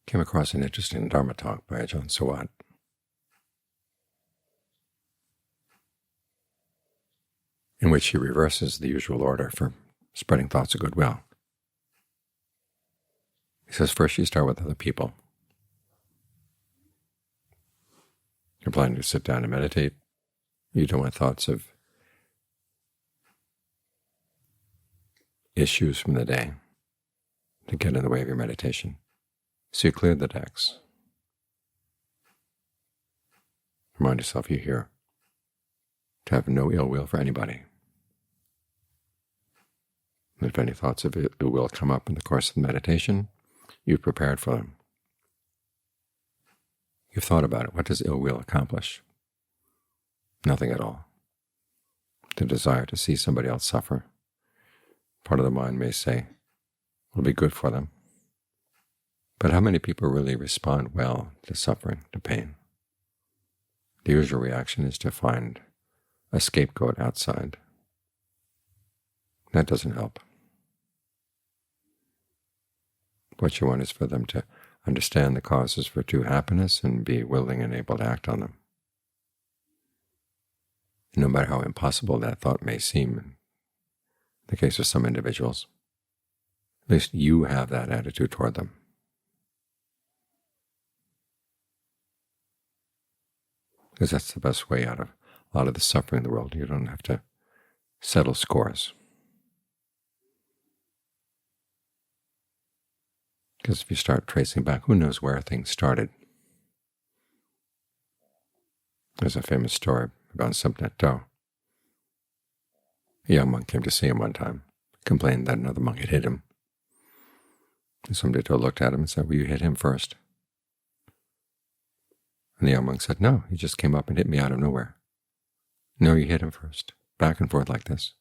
came across an interesting Dharma talk by Ajahn Sawat. In which he reverses the usual order for spreading thoughts of goodwill. He says, first you start with other people. You're planning to sit down and meditate. You don't want thoughts of issues from the day to get in the way of your meditation. So you clear the decks. Remind yourself you're here to have no ill will for anybody. And if any thoughts of ill will come up in the course of the meditation, you've prepared for them. You've thought about it. What does ill will accomplish? Nothing at all. The desire to see somebody else suffer. Part of the mind may say, it'll be good for them. But how many people really respond well to suffering, to pain? The usual reaction is to find a scapegoat outside. That doesn't help. What you want is for them to understand the causes for true happiness and be willing and able to act on them. No matter how impossible that thought may seem, in the case of some individuals, at least you have that attitude toward them. Because that's the best way out of a lot of the suffering in the world. You don't have to settle scores. Because if you start tracing back, who knows where things started? There's a famous story about Somdet Do. A young monk came to see him one time, complained that another monk had hit him. And Somdet Do looked at him and said, well, you hit him first. And the young monk said, no, he just came up and hit me out of nowhere. No, you hit him first. Back and forth like this.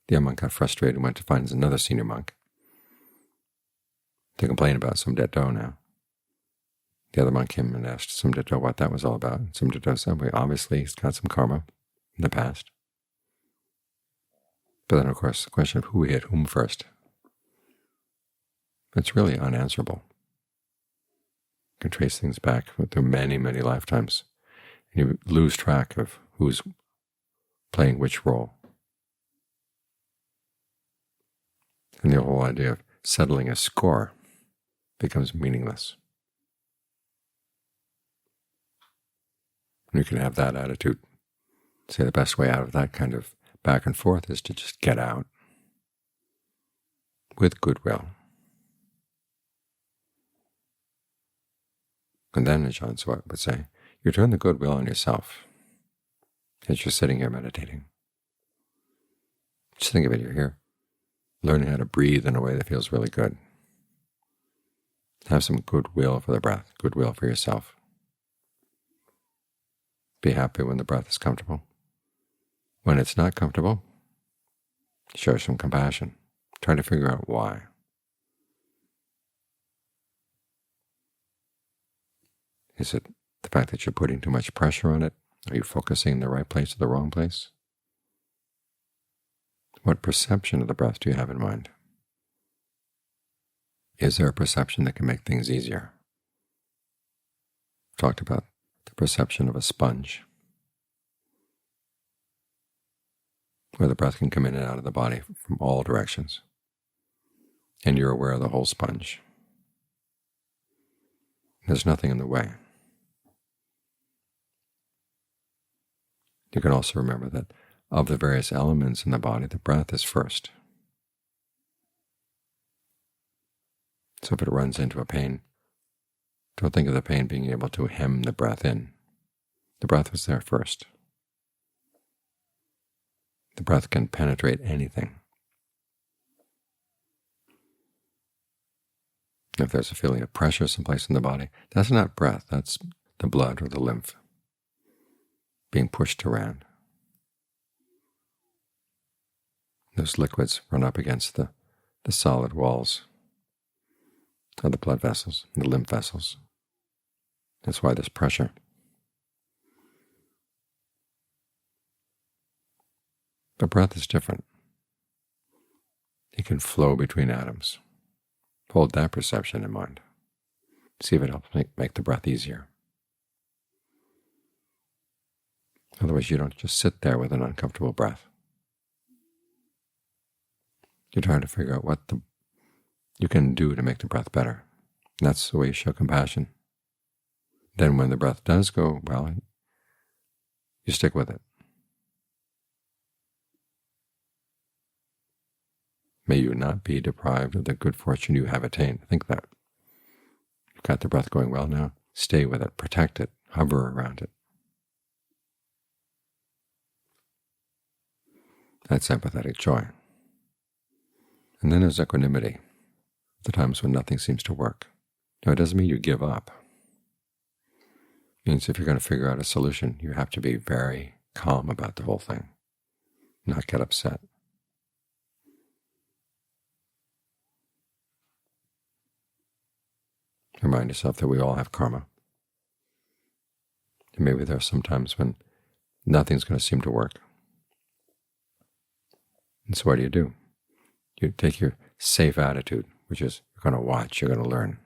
The young monk got frustrated and went to find another senior monk to complain about Somdet Do now. The other monk came and asked Somdet Do what that was all about. And Somdet Do said, well, obviously he's got some karma in the past. But then, of course, the question of who hit whom first, it's really unanswerable. You can trace things back through many, many lifetimes, and you lose track of who's playing which role. And the whole idea of settling a score becomes meaningless. And you can have that attitude. Say the best way out of that kind of back and forth is to just get out with goodwill. And then, as Ajahn Sawat would say, you turn the goodwill on yourself as you're sitting here meditating. Just think of it, you're here learning how to breathe in a way that feels really good. Have some goodwill for the breath, goodwill for yourself. Be happy when the breath is comfortable. When it's not comfortable, show some compassion. Try to figure out why. Is it the fact that you're putting too much pressure on it? Are you focusing in the right place or the wrong place? What perception of the breath do you have in mind? Is there a perception that can make things easier? We talked about the perception of a sponge, where the breath can come in and out of the body from all directions, and you're aware of the whole sponge. There's nothing in the way. You can also remember that of the various elements in the body, the breath is first. So if it runs into a pain, don't think of the pain being able to hem the breath in. The breath was there first. The breath can penetrate anything. If there's a feeling of pressure someplace in the body, that's not breath, that's the blood or the lymph being pushed around. Those liquids run up against the solid walls of the blood vessels, the lymph vessels. That's why there's pressure. But breath is different. It can flow between atoms. Hold that perception in mind. See if it helps make the breath easier. Otherwise, you don't just sit there with an uncomfortable breath. You're trying to figure out what you can do to make the breath better. And that's the way you show compassion. Then when the breath does go well, you stick with it. May you not be deprived of the good fortune you have attained. Think that. You've got the breath going well now. Stay with it. Protect it. Hover around it. That's empathetic joy. And then there's equanimity, the times when nothing seems to work. Now, it doesn't mean you give up. It means if you're going to figure out a solution, you have to be very calm about the whole thing, not get upset. Remind yourself that we all have karma. And maybe there are some times when nothing's going to seem to work. And so what do? You take your safe attitude, which is you're going to watch, you're going to learn.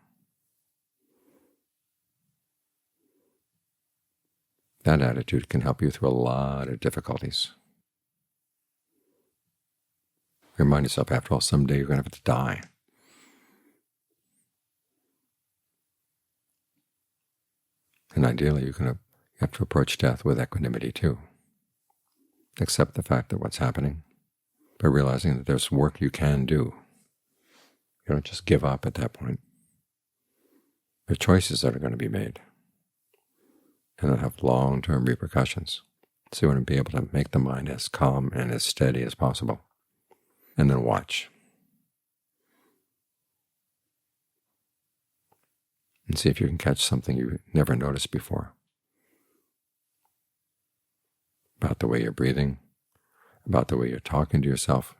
That attitude can help you through a lot of difficulties. Remind yourself, after all, someday you're going to have to die. And ideally, you have to approach death with equanimity too. Accept the fact that what's happening, by realizing that there's work you can do. You don't just give up at that point. There are choices that are going to be made, and they'll have long-term repercussions. So you want to be able to make the mind as calm and as steady as possible, and then watch. And see if you can catch something you never noticed before about the way you're breathing, about the way you're talking to yourself,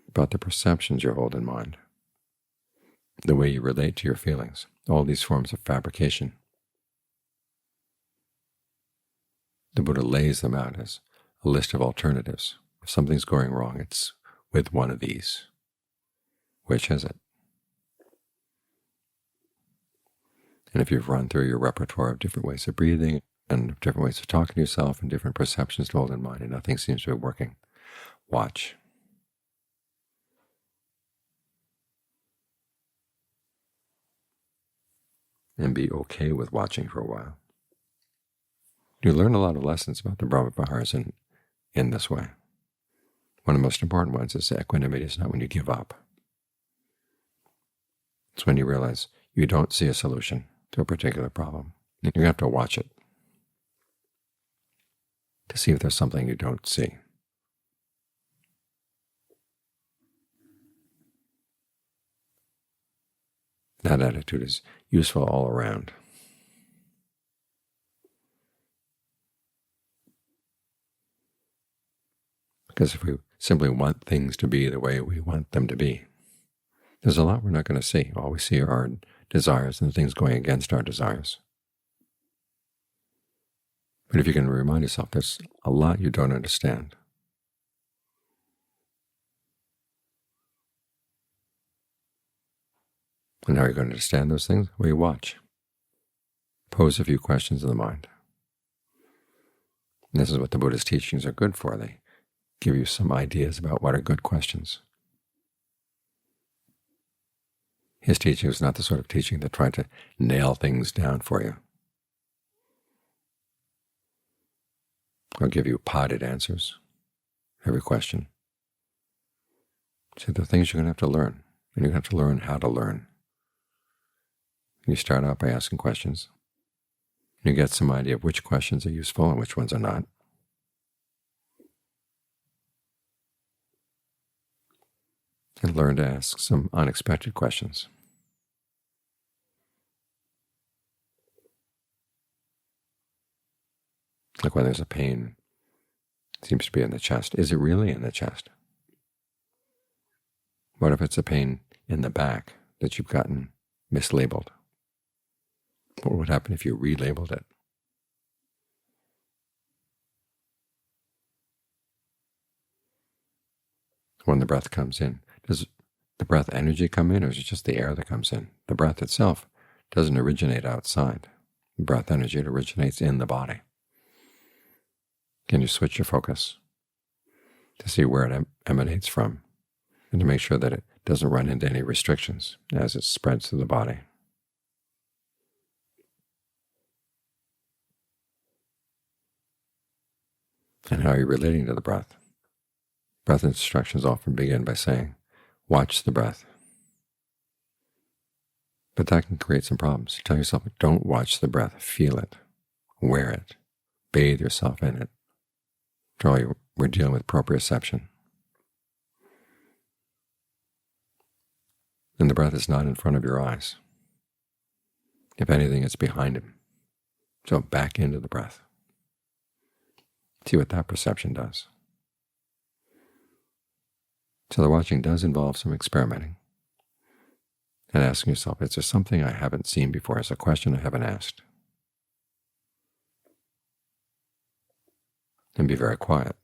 about the perceptions you hold in mind, the way you relate to your feelings, all these forms of fabrication. The Buddha lays them out as a list of alternatives. If something's going wrong, it's with one of these. Which is it? And if you've run through your repertoire of different ways of breathing and different ways of talking to yourself and different perceptions to hold in mind and nothing seems to be working, watch. And be okay with watching for a while. You learn a lot of lessons about the Brahmaviharas in this way. One of the most important ones is that equanimity is not when you give up. It's when you realize you don't see a solution to a particular problem. You have to watch it to see if there's something you don't see. That attitude is useful all around. Because if we simply want things to be the way we want them to be, there's a lot we're not going to see. All we see are our desires and the things going against our desires. But if you can remind yourself there's a lot you don't understand, and how you're going to understand those things? Well, you watch. Pose a few questions in the mind. And this is what the Buddha's teachings are good for. They give you some ideas about what are good questions. His teaching is not the sort of teaching that tried to nail things down for you, or give you potted answers every question. So there are things you're going to have to learn, and you're going to have to learn how to learn. You start out by asking questions. You get some idea of which questions are useful and which ones are not. And learn to ask some unexpected questions. Like when there's a pain, it seems to be in the chest. Is it really in the chest? What if it's a pain in the back that you've gotten mislabeled? What would happen if you relabeled it? When the breath comes in, does the breath energy come in, or is it just the air that comes in? The breath itself doesn't originate outside. Breath energy, it originates in the body. Can you switch your focus to see where it emanates from, and to make sure that it doesn't run into any restrictions as it spreads through the body? And how are you relating to the breath? Breath instructions often begin by saying, watch the breath. But that can create some problems. You tell yourself, don't watch the breath, feel it, wear it, bathe yourself in it. After all, we're dealing with proprioception. And the breath is not in front of your eyes. If anything, it's behind him. So back into the breath. See what that perception does. So the watching does involve some experimenting and asking yourself, is there something I haven't seen before? Is there a question I haven't asked? And be very quiet.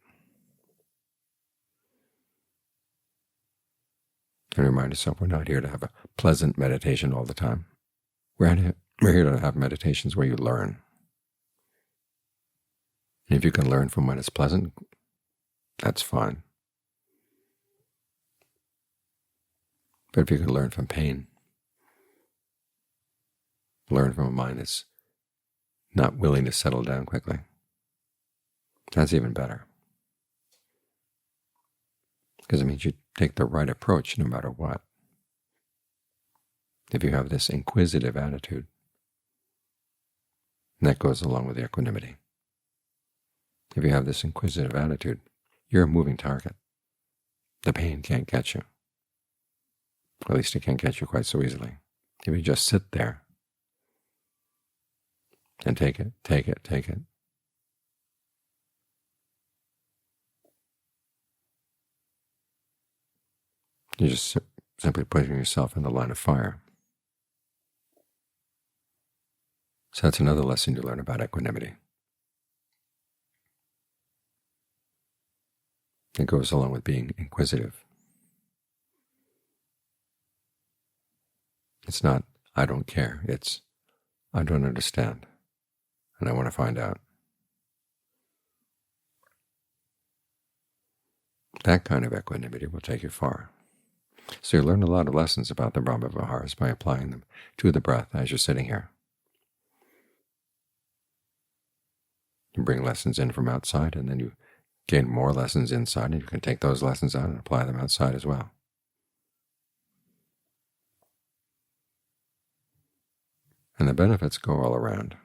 And remind yourself, we're not here to have a pleasant meditation all the time. We're here to have meditations where you learn. And if you can learn from when it's pleasant, that's fine. But if you can learn from pain, learn from a mind that's not willing to settle down quickly, that's even better. Because it means you take the right approach no matter what. If you have this inquisitive attitude, and that goes along with the equanimity. If you have this inquisitive attitude, you're a moving target. The pain can't get you. At least it can't get you quite so easily. If you just sit there and take it, take it, take it, you're just simply putting yourself in the line of fire. So that's another lesson you learn about equanimity. It goes along with being inquisitive. It's not, I don't care. It's, I don't understand, and I want to find out. That kind of equanimity will take you far. So you learn a lot of lessons about the Brahmaviharas by applying them to the breath as you're sitting here. You bring lessons in from outside, and then you gain more lessons inside, and you can take those lessons out and apply them outside as well. And the benefits go all around.